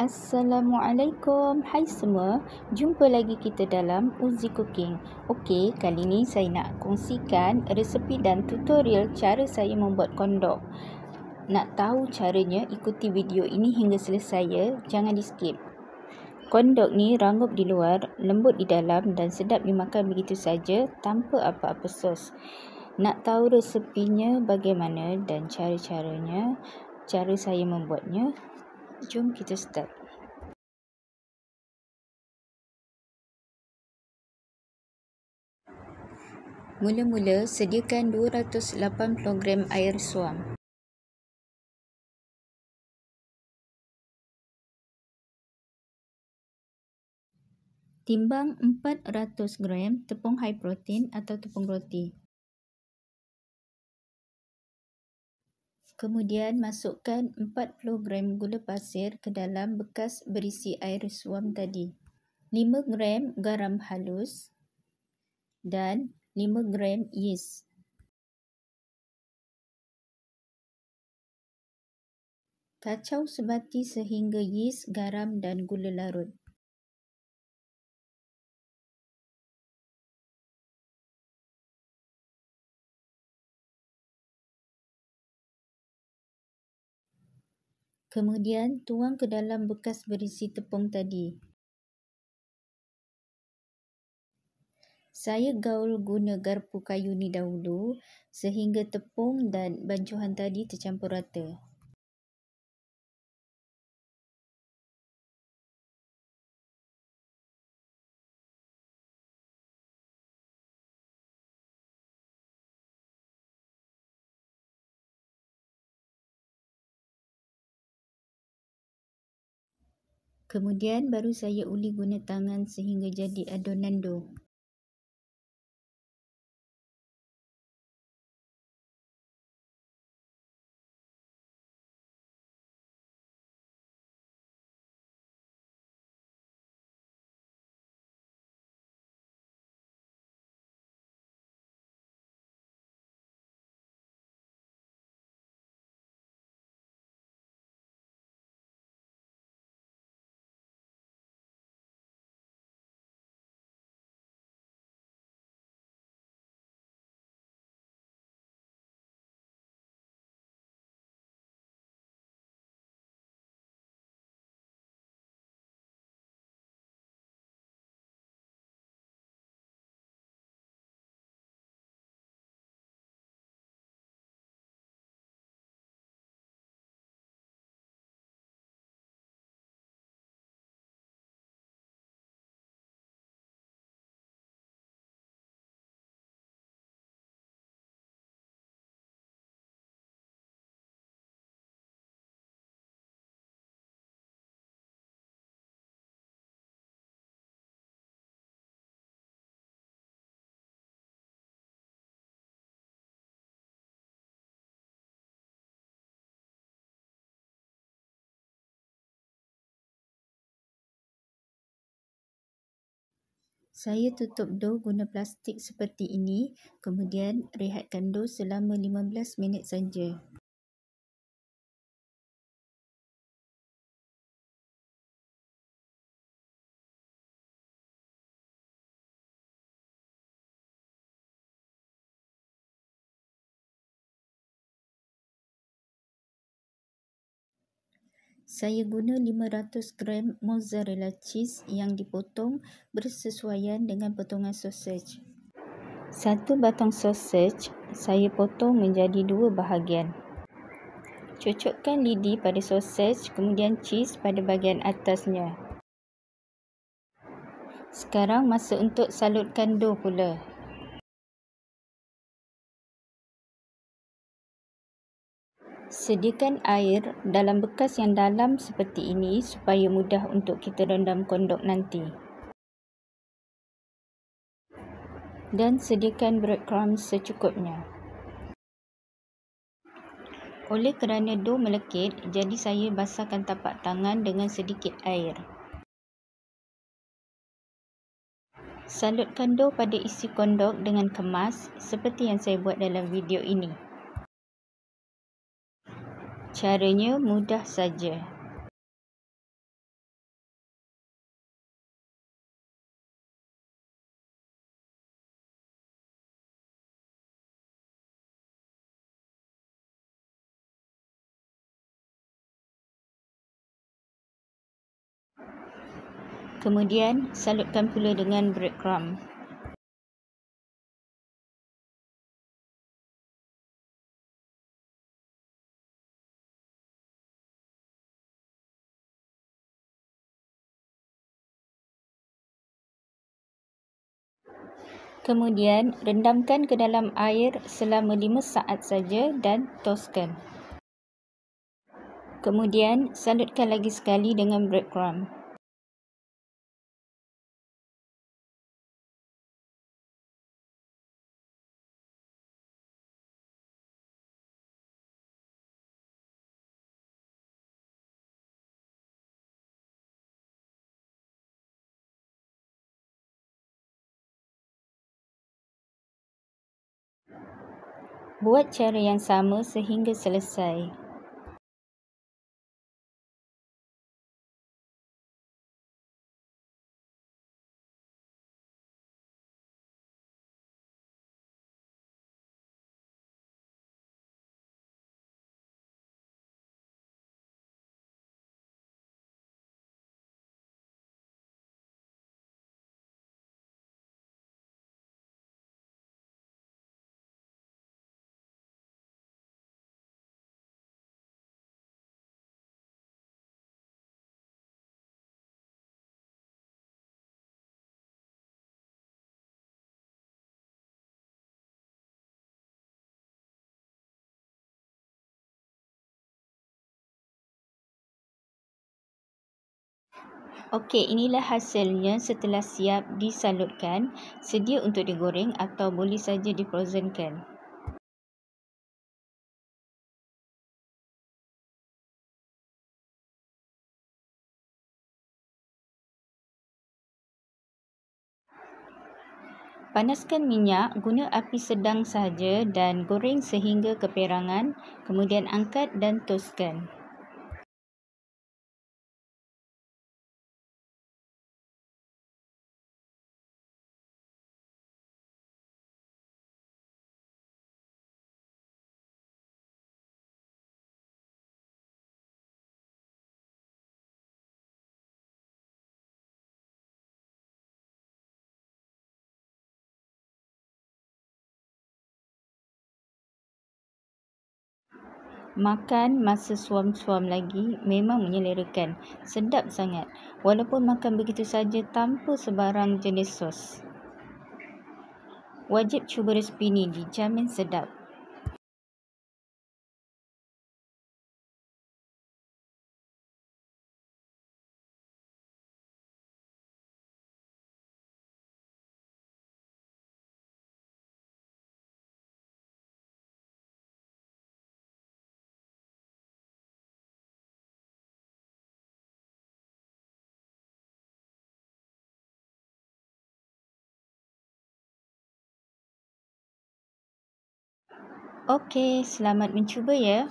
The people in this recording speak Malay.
Assalamualaikum, hai semua. Jumpa lagi kita dalam Uzi Cooking. Okey, kali ni saya nak kongsikan resepi dan tutorial cara saya membuat kondok. Nak tahu caranya, ikuti video ini hingga selesai ya, jangan di skip. Kondok ni rangup di luar, lembut di dalam dan sedap dimakan begitu saja tanpa apa-apa sos. Nak tahu resepinya bagaimana dan cara saya membuatnya? Jom kita start. Mula-mula, sediakan 280 gram air suam. Timbang 400 gram tepung high protein atau tepung roti. Kemudian masukkan 40 gram gula pasir ke dalam bekas berisi air suam tadi. 5 gram garam halus dan 5 gram yeast. Kacau sebati sehingga yeast, garam dan gula larut. Kemudian tuang ke dalam bekas berisi tepung tadi. Saya gaul guna garpu kayu ni dahulu sehingga tepung dan bancuhan tadi tercampur rata. Kemudian baru saya uli guna tangan sehingga jadi adonan dough. Saya tutup dough guna plastik seperti ini, kemudian rehatkan dough selama 15 minit saja. Saya guna 500 gram mozzarella cheese yang dipotong bersesuaian dengan potongan sausage. Satu batang sausage saya potong menjadi 2 bahagian. Cocokkan lidi pada sausage, kemudian cheese pada bahagian atasnya. Sekarang masa untuk salutkan dough pula. Sediakan air dalam bekas yang dalam seperti ini supaya mudah untuk kita rendam kondok nanti. Dan sediakan breadcrumbs secukupnya. Oleh kerana dough melekit, jadi saya basahkan tapak tangan dengan sedikit air. Salutkan dough pada isi kondok dengan kemas seperti yang saya buat dalam video ini. Caranya mudah saja. Kemudian, salutkan pula dengan breadcrumb. Kemudian, rendamkan ke dalam air selama 5 saat saja dan toskan. Kemudian, salutkan lagi sekali dengan breadcrumb. Buat cara yang sama sehingga selesai. Okey, inilah hasilnya setelah siap disalutkan, sedia untuk digoreng atau boleh saja difrozenkan. Panaskan minyak, guna api sedang sahaja dan goreng sehingga keperangan, kemudian angkat dan toskan. Makan masa suam-suam lagi memang menyelerakan, sedap sangat. Walaupun makan begitu saja tanpa sebarang jenis sos. Wajib cuba resipi ini, dijamin sedap. Okey, selamat mencuba ya.